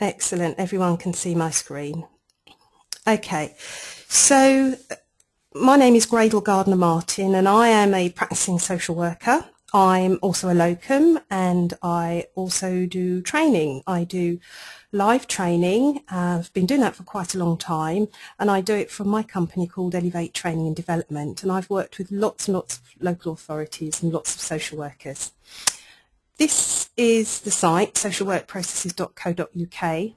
Excellent. Everyone can see my screen. Okay, so my name is Gradle Gardner Martin and I am a practicing social worker. I'm also a locum and I also do training. I do live training. I've been doing that for quite a long time and I do it from my company called Elevate Training and Development, and I've worked with lots and lots of local authorities and lots of social workers. This is the site, socialworkprocesses.co.uk,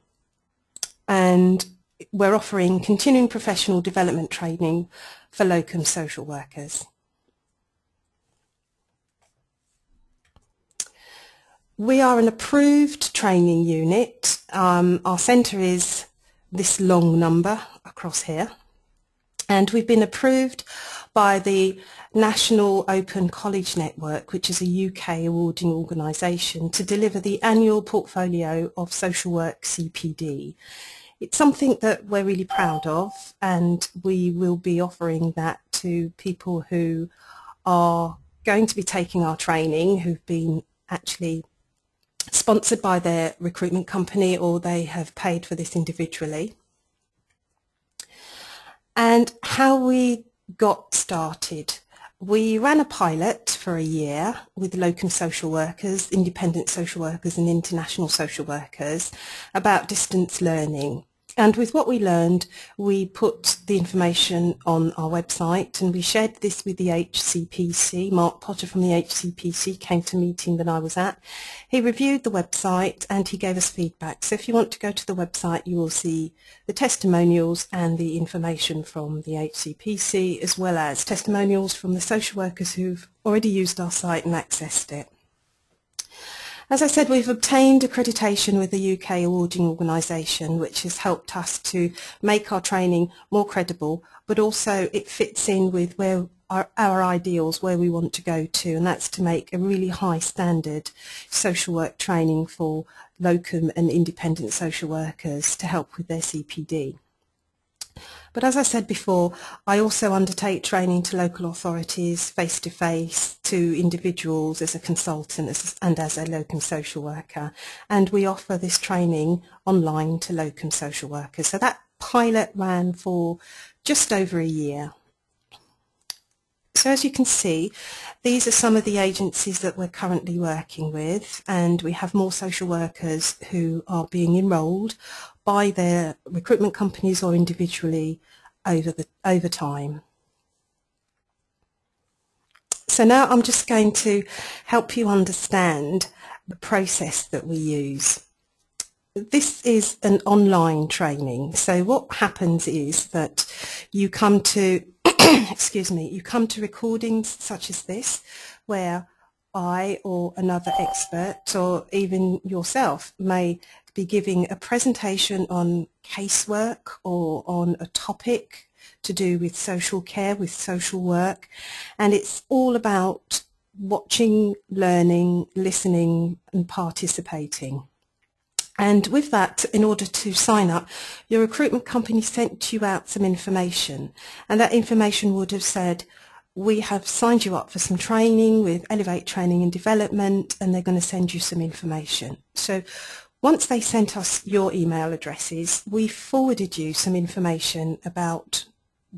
and we're offering continuing professional development training for locum social workers. We are an approved training unit. Our centre is this long number across here, and we've been approved by the National Open College Network, which is a UK awarding organisation, to deliver the annual portfolio of social work CPD. It's something that we're really proud of, and we will be offering that to people who are going to be taking our training, who've been actually sponsored by their recruitment company or they have paid for this individually. And how we got started. We ran a pilot for a year with locum social workers, independent social workers and international social workers about distance learning. And with what we learned, we put the information on our website and we shared this with the HCPC. Mark Potter from the HCPC came to a meeting that I was at. He reviewed the website and he gave us feedback. So if you want to go to the website, you will see the testimonials and the information from the HCPC, as well as testimonials from the social workers who've already used our site and accessed it. As I said, we've obtained accreditation with the UK awarding organisation, which has helped us to make our training more credible, but also it fits in with where our ideals, where we want to go to, and that's to make a really high standard social work training for locum and independent social workers to help with their CPD. But as I said before, I also undertake training to local authorities, face-to-face, to individuals as a consultant and as a locum social worker. And we offer this training online to locum social workers. So that pilot ran for just over a year. So as you can see, these are some of the agencies that we're currently working with, and we have more social workers who are being enrolled by their recruitment companies or individually over time. So now I'm just going to help you understand the process that we use. This is an online training. So what happens is that you come to excuse me, you come to recordings such as this, where I or another expert or even yourself may be giving a presentation on casework or on a topic to do with social care, with social work, and it's all about watching, learning, listening and participating. And with that, in order to sign up, your recruitment company sent you out some information, and that information would have said, we have signed you up for some training with Elevate Training and Development, and they're going to send you some information. So once they sent us your email addresses, we forwarded you some information about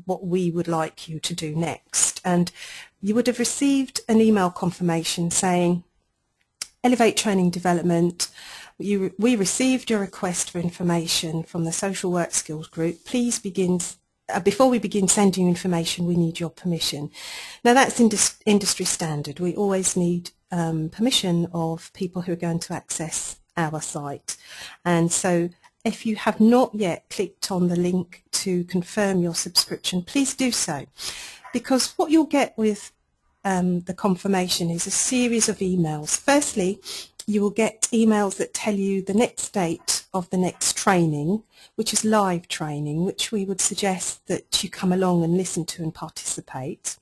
what we would like you to do next, and you would have received an email confirmation saying, Elevate Training Development, we received your request for information from the Social Work Skills Group. Please begin, before we begin sending you information, we need your permission. Now that's industry standard. We always need permission of people who are going to access our site. And so if you have not yet clicked on the link to confirm your subscription, please do so, because what you'll get with the confirmation is a series of emails. Firstly, you will get emails that tell you the next date of the next training, which is live training, which we would suggest that you come along and listen to and participate.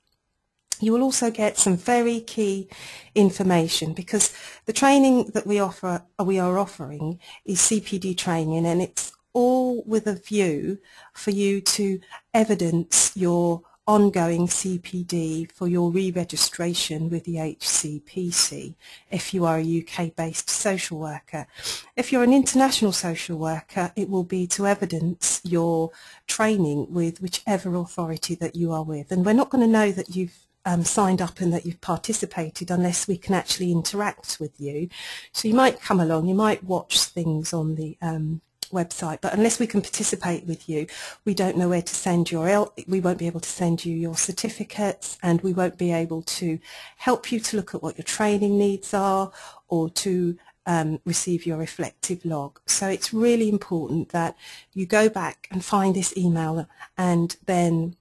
You will also get some very key information, because the training that we are offering is CPD training, and it's all with a view for you to evidence your ongoing CPD for your re-registration with the HCPC if you are a UK-based social worker. If you're an international social worker, it will be to evidence your training with whichever authority that you are with. And we're not going to know that you've signed up and that you've participated unless we can actually interact with you. So you might come along, you might watch things on the website, but unless we can participate with you, we don't know where to send we won't be able to send you your certificates, and we won't be able to help you to look at what your training needs are or to receive your reflective log. So it's really important that you go back and find this email and then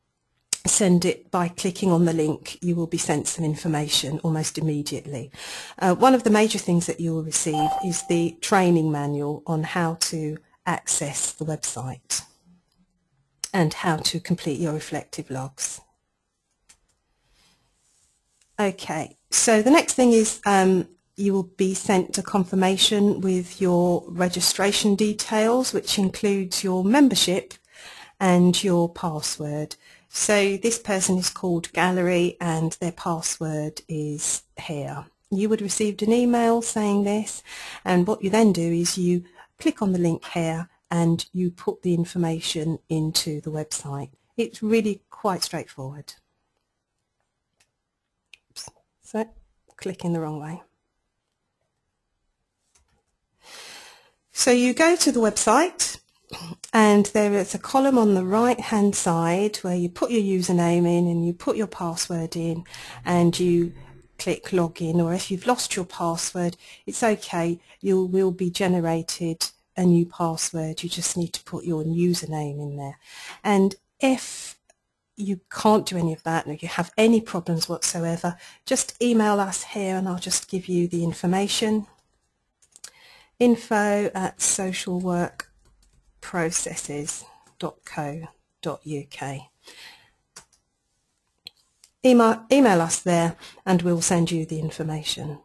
send it by clicking on the link. You will be sent some information almost immediately. One of the major things that you will receive is the training manual on how to access the website and how to complete your reflective logs. Okay, so the next thing is you will be sent a confirmation with your registration details, which includes your membership and your password. So this person is called Gallery and their password is here. You would have received an email saying this, and what you then do is you click on the link here and you put the information into the website. It's really quite straightforward. Oops. So, clicking the wrong way. So you go to the website and there is a column on the right hand side where you put your username in and you put your password in and you click login, or if you've lost your password, it's okay, you will be generated a new password. You just need to put your username in there. And if you can't do any of that or you have any problems whatsoever, just email us here and I'll just give you the information. info@socialworkprocesses.co.uk. Email us there and we'll send you the information.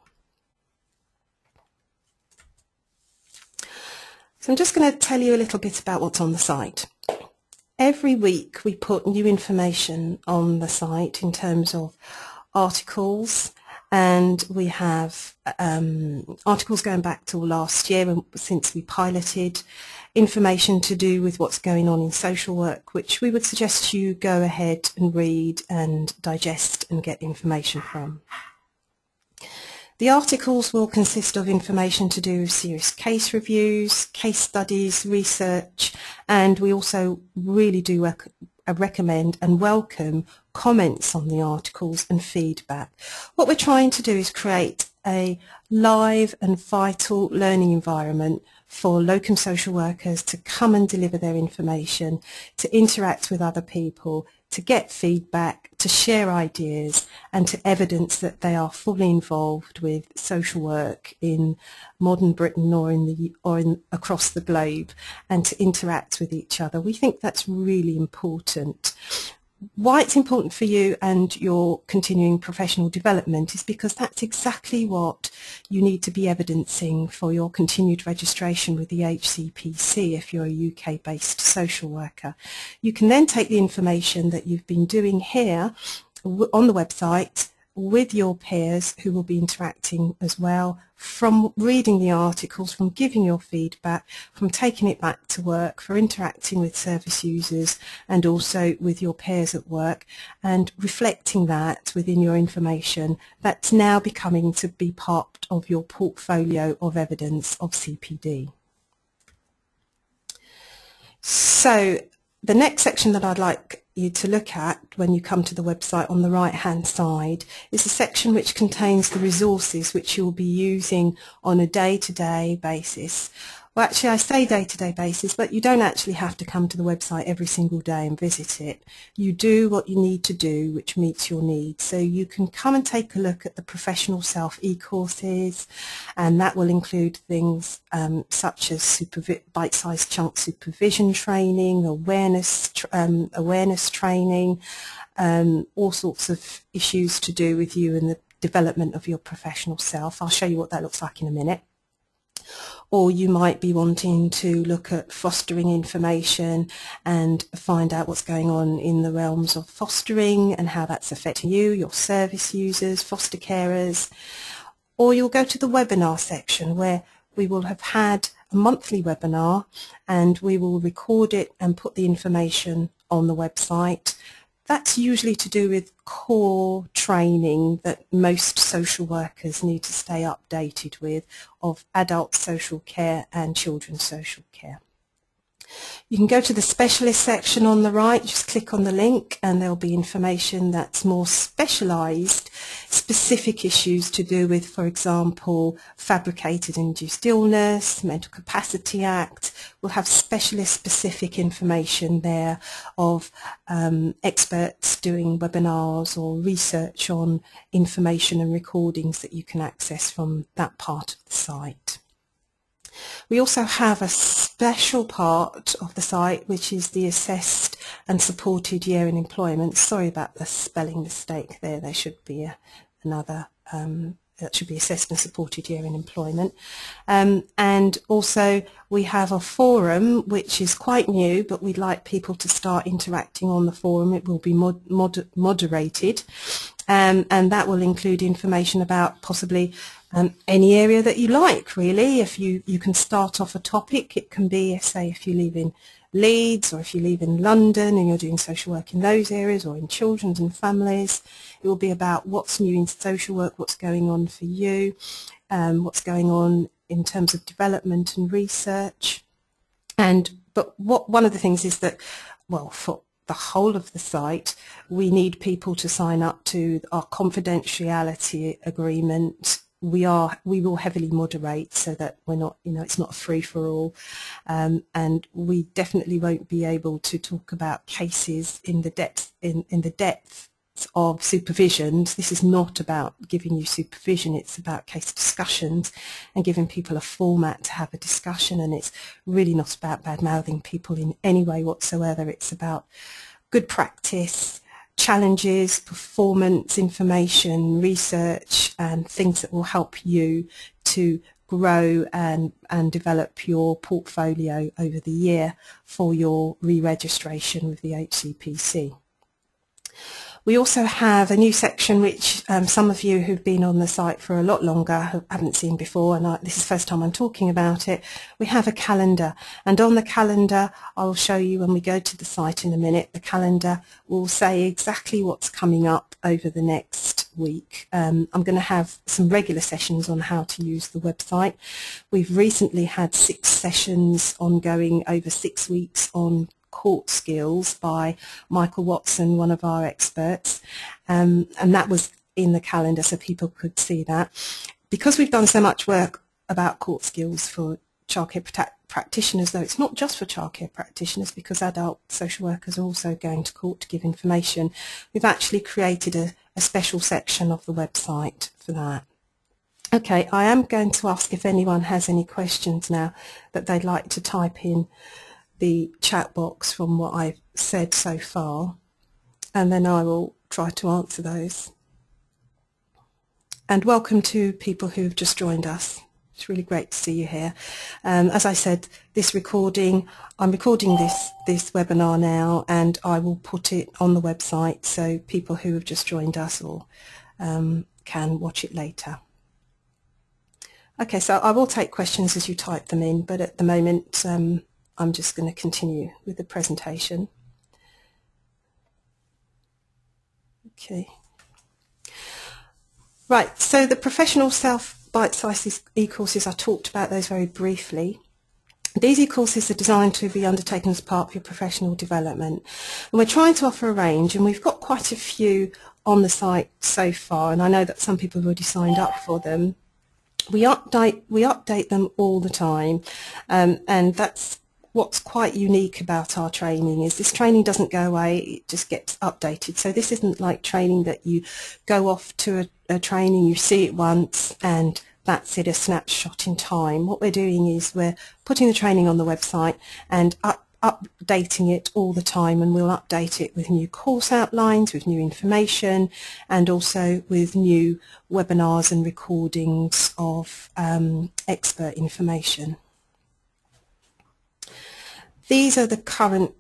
So I'm just going to tell you a little bit about what's on the site. Every week we put new information on the site in terms of articles, and we have articles going back to last year since we piloted, information to do with what's going on in social work, which we would suggest you go ahead and read and digest and get information from. The articles will consist of information to do with serious case reviews, case studies, research, and we also really do recommend and welcome comments on the articles and feedback. What we're trying to do is create a live and vital learning environment for locum social workers to come and deliver their information, to interact with other people, to get feedback, to share ideas, and to evidence that they are fully involved with social work in modern Britain or across the globe, and to interact with each other. We think that's really important. Why it's important for you and your continuing professional development is because that's exactly what you need to be evidencing for your continued registration with the HCPC if you're a UK-based social worker. You can then take the information that you've been doing here on the website with your peers who will be interacting as well, from reading the articles, from giving your feedback, from taking it back to work, for interacting with service users and also with your peers at work, and reflecting that within your information that's now becoming to be part of your portfolio of evidence of CPD. So the next section that I'd like you to look at when you come to the website on the right hand side is a section which contains the resources which you'll be using on a day-to-day basis. Well, actually I say day-to-day basis, but you don't actually have to come to the website every single day and visit it. You do what you need to do which meets your needs. So you can come and take a look at the professional self e-courses, and that will include things such as bite-sized chunk supervision training, awareness training, all sorts of issues to do with you and the development of your professional self. I'll show you what that looks like in a minute. Or you might be wanting to look at fostering information and find out what's going on in the realms of fostering and how that's affecting you, your service users, foster carers. Or you'll go to the webinar section where we will have had a monthly webinar and we will record it and put the information on the website. That's usually to do with core training that most social workers need to stay updated with of adult social care and children's social care. You can go to the specialist section on the right, just click on the link and there'll be information that's more specialised, specific issues to do with, for example, fabricated induced illness, Mental Capacity Act. We'll have specialist specific information there of experts doing webinars or research on information and recordings that you can access from that part of the site. We also have a special part of the site which is the assessed and supported year in employment. Sorry about the spelling mistake there. There should be another, that should be assessed and supported year in employment. And also we have a forum which is quite new, but we'd like people to start interacting on the forum. It will be moderated. And that will include information about possibly any area that you like, really. If you can start off a topic, it can be, say, if you live in Leeds or if you live in London and you're doing social work in those areas or in children's and families. It will be about what's new in social work, what's going on for you, what's going on in terms of development and research. But one of the things is that, well, for the whole of the site, we need people to sign up to our confidentiality agreement. We will heavily moderate so that we're not, it's not a free-for-all, and we definitely won't be able to talk about cases in the depth of supervisions. This is not about giving you supervision, it's about case discussions and giving people a format to have a discussion, and it's really not about bad-mouthing people in any way whatsoever. It's about good practice, challenges, performance, information, research, and things that will help you to grow and develop your portfolio over the year for your re-registration with the HCPC. We also have a new section which some of you who've been on the site for a lot longer haven't seen before, and this is the first time I'm talking about it. We have a calendar, and on the calendar, I'll show you when we go to the site in a minute. The calendar will say exactly what's coming up over the next week. I'm going to have some regular sessions on how to use the website. We've recently had 6 sessions ongoing over 6 weeks on court skills by Michael Watson, one of our experts, and that was in the calendar so people could see that. Because we've done so much work about court skills for childcare practitioners, though it's not just for childcare practitioners, because adult social workers are also going to court to give information, we've actually created a special section of the website for that. Okay, I am going to ask if anyone has any questions now that they'd like to type in the chat box from what I've said so far, and then I will try to answer those. And welcome to people who've just joined us. It's really great to see you here. As I said, this recording, I'm recording this webinar now, and I will put it on the website so people who have just joined us or can watch it later. Okay, so I will take questions as you type them in, but at the moment I'm just going to continue with the presentation. Okay. Right, so the professional self bite-sized e-courses, I talked about those very briefly. These e-courses are designed to be undertaken as part of your professional development. And we're trying to offer a range, and we've got quite a few on the site so far, and I know that some people have already signed up for them. We update them all the time, and that's what's quite unique about our training. Is this training doesn't go away, it just gets updated. So this isn't like training that you go off to a training, you see it once and that's it, a snapshot in time. What we're doing is we're putting the training on the website and updating it all the time, and we'll update it with new course outlines, with new information, and also with new webinars and recordings of expert information. These are the current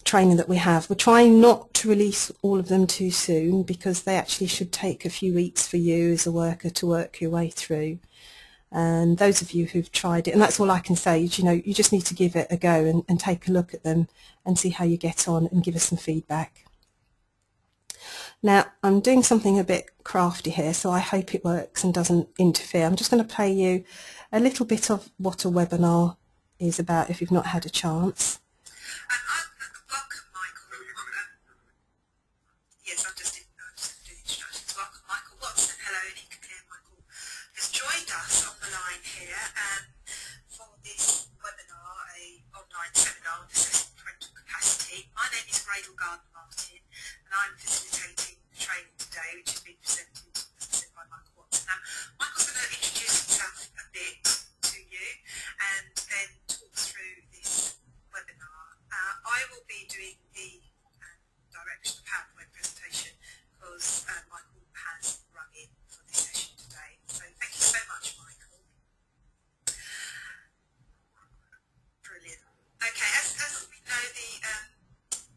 training that we have. We're trying not to release all of them too soon, because they actually should take a few weeks for you as a worker to work your way through. And those of you who've tried it, and that's all I can say, is, you know, you just need to give it a go and take a look at them and see how you get on and give us some feedback. Now, I'm doing something a bit crafty here, so I hope it works and doesn't interfere. I'm just going to play you a little bit of what a webinar is about if you've not had a chance. Welcome, Michael. Yes, I'm just doing instructions. Welcome, Michael Watson. Hello, Nika Clear. Michael has joined us on the line here for this webinar, an online seminar on assessing parental capacity. My name is Gradle Gardner-Martin, and I'm facilitating the training today, which has been presented, as I said, by Michael Watson. Now, Michael's going to introduce himself a bit to you and then talk through this webinar. I will be doing the direction of PowerPoint presentation because Michael has rung in for this session today. So thank you so much, Michael. Brilliant. Okay, as we know, the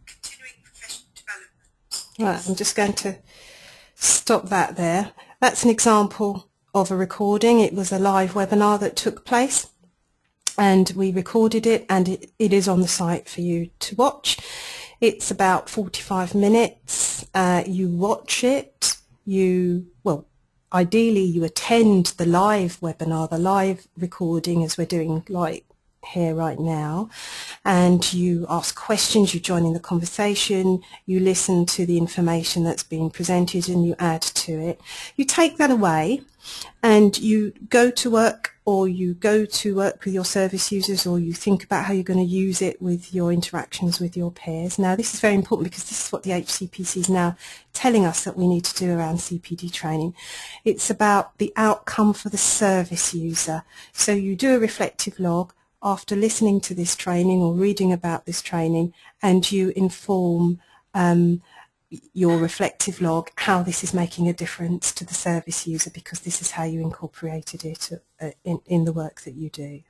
continuing professional development. Right, I'm just going to stop that there. That's an example of a recording. It was a live webinar that took place, and we recorded it, and it is on the site for you to watch. It's about 45 minutes. You watch it, well, ideally you attend the live webinar, the live recording, as we're doing like here right now, and you ask questions, you join in the conversation, you listen to the information that's being presented, and you add to it. You take that away and you go to work, or you go to work with your service users, or you think about how you're going to use it with your interactions with your peers. Now, this is very important, because this is what the HCPC is now telling us that we need to do around CPD training. It's about the outcome for the service user. So you do a reflective log after listening to this training or reading about this training, and you inform your reflective log how this is making a difference to the service user, because this is how you incorporated it in the work that you do.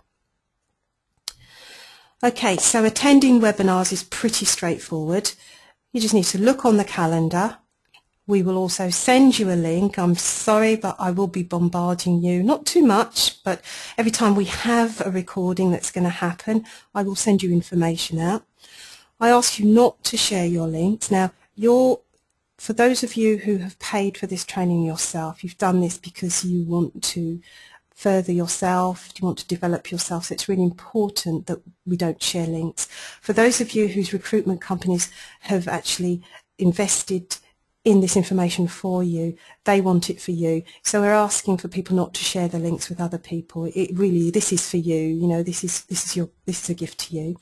Okay, so attending webinars is pretty straightforward. You just need to look on the calendar. We will also send you a link. I'm sorry, but I will be bombarding you, not too much, but every time we have a recording that's going to happen, I will send you information out. I ask you not to share your links. Now, for those of you who have paid for this training yourself, you've done this because you want to further yourself, you want to develop yourself, so it's really important that we don't share links. For those of you whose recruitment companies have actually invested in this information for you, they want it for you. So we're asking for people not to share the links with other people. This is for you. You know, this is a gift to you.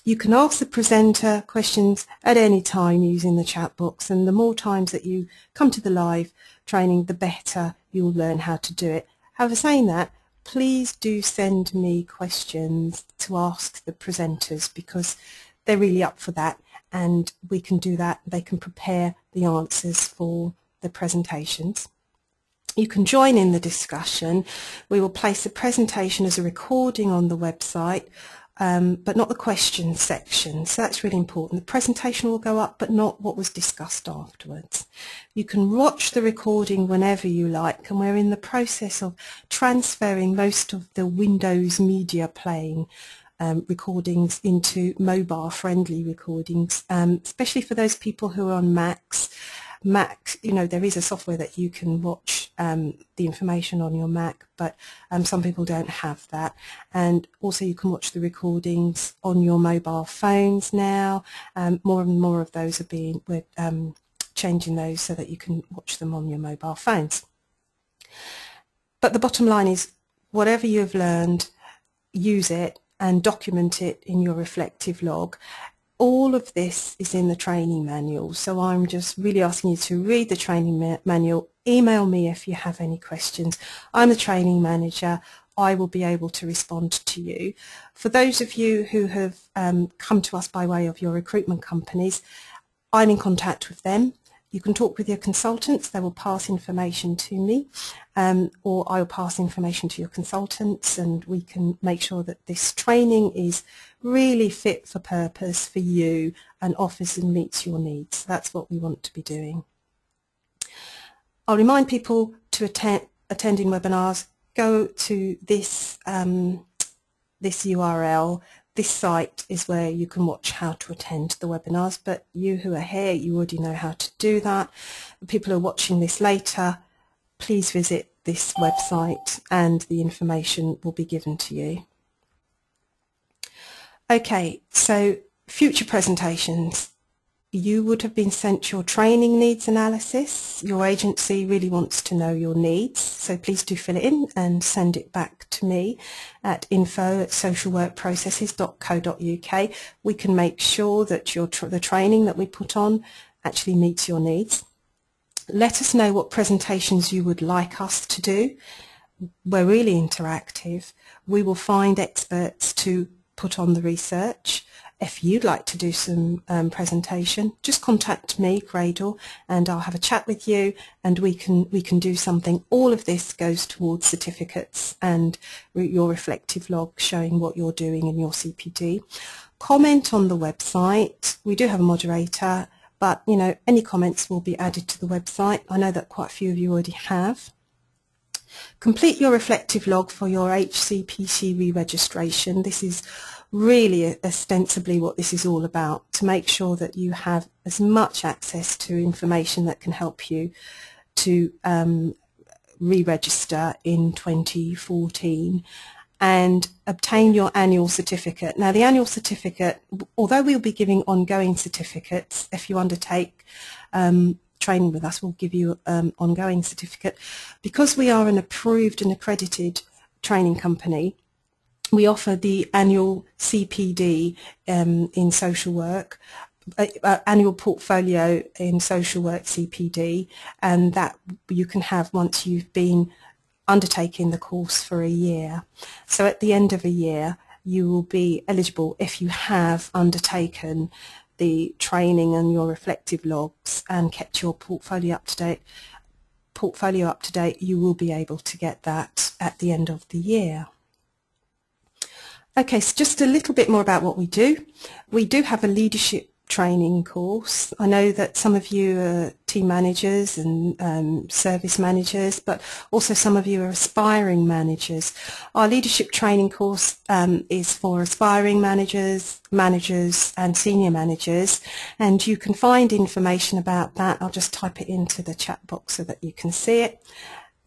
You can ask the presenter questions at any time using the chat box, and the more times that you come to the live training, the better you'll learn how to do it. However, saying that, please do send me questions to ask the presenters, because they're really up for that, and we can do that. They can prepare the answers for the presentations. You can join in the discussion. We will place the presentation as a recording on the website, but not the questions section, so that's really important. The presentation will go up, but not what was discussed afterwards. You can watch the recording whenever you like, and we're in the process of transferring most of the Windows media playing recordings into mobile-friendly recordings, especially for those people who are on Macs. Mac, you know, there is a software that you can watch the information on your Mac, but some people don't have that. And also you can watch the recordings on your mobile phones now. More and more of those are we're changing those so that you can watch them on your mobile phones. But the bottom line is, whatever you've learned, use it and document it in your reflective log. All of this is in the training manual, so I'm just really asking you to read the training manual. Email me if you have any questions. I'm the training manager. I will be able to respond to you. For those of you who have come to us by way of your recruitment companies, I'm in contact with them. You can talk with your consultants, they will pass information to me, or I will pass information to your consultants, and we can make sure that this training is really fit for purpose for you and offers and meets your needs. That's what we want to be doing. I'll remind people to attending webinars, go to this, this URL. This site is where you can watch how to attend the webinars, but you who are here, you already know how to do that. The people who are watching this later, please visit this website and the information will be given to you. Okay, so future presentations. You would have been sent your training needs analysis. Your agency really wants to know your needs, so please do fill it in and send it back to me at info@socialworkprocesses.co.uk. We can make sure that the training that we put on actually meets your needs. Let us know what presentations you would like us to do. We're really interactive. We will find experts to put on the research. If you'd like to do some presentation, just contact me, Gradle, and I'll have a chat with you and we can do something. All of this goes towards certificates and your reflective log showing what you're doing in your CPD. Comment on the website. We do have a moderator, but you know, any comments will be added to the website. I know that quite a few of you already have. Complete your reflective log for your HCPC re-registration. This is really ostensibly what this is all about, to make sure that you have as much access to information that can help you to re-register in 2014 and obtain your annual certificate. Now the annual certificate, although we'll be giving ongoing certificates, if you undertake training with us, we'll give you an ongoing certificate. Because we are an approved and accredited training company, we offer the annual CPD in social work, annual portfolio in social work CPD, and that you can have once you've been undertaking the course for a year. So at the end of a year you will be eligible, if you have undertaken the training and your reflective logs and kept your portfolio up to date, you will be able to get that at the end of the year. Okay, so just a little bit more about what we do. We do have a leadership training course. I know that some of you are team managers and service managers, but also some of you are aspiring managers. Our leadership training course is for aspiring managers, and senior managers, and you can find information about that. I'll just type it into the chat box so that you can see it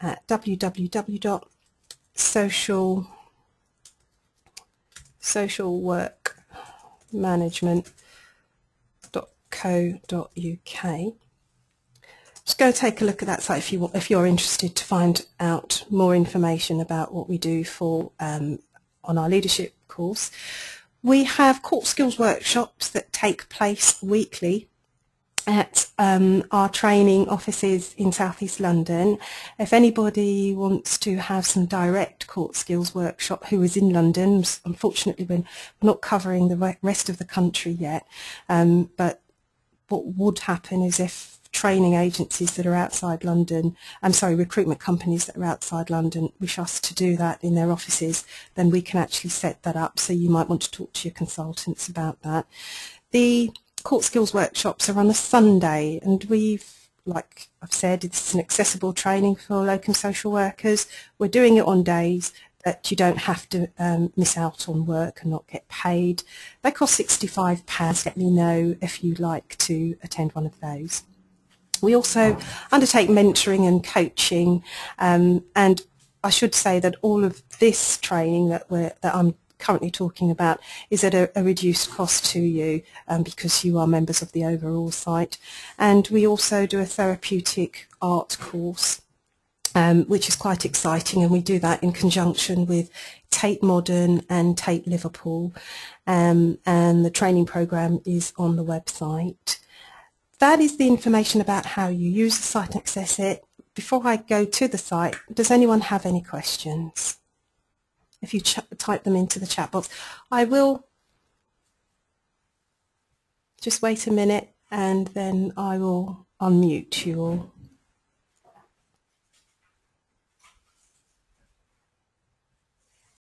at www.socialworkmanagement.co.uk. Just go take a look at that site if you're interested to find out more information about what we do for on our leadership course. We have court skills workshops that take place weekly at our training offices in South East London. If anybody wants to have some direct court skills workshop who is in London, unfortunately we're not covering the rest of the country yet, but what would happen is if training agencies that are outside London, recruitment companies that are outside London wish us to do that in their offices, then we can actually set that up, so you might want to talk to your consultants about that. The court skills workshops are on a Sunday, and like I've said, it's an accessible training for locum social workers. We're doing it on days that you don't have to miss out on work and not get paid. They cost £65. Let me know if you'd like to attend one of those. We also undertake mentoring and coaching, and I should say that all of this training that I'm currently talking about is at a reduced cost to you because you are members of the overall site. And we also do a therapeutic art course, which is quite exciting, and we do that in conjunction with Tate Modern and Tate Liverpool, and the training program is on the website. That is the information about how you use the site and access it. Before I go to the site, does anyone have any questions? if you type them into the chat box. I will just wait a minute and then I will unmute you all.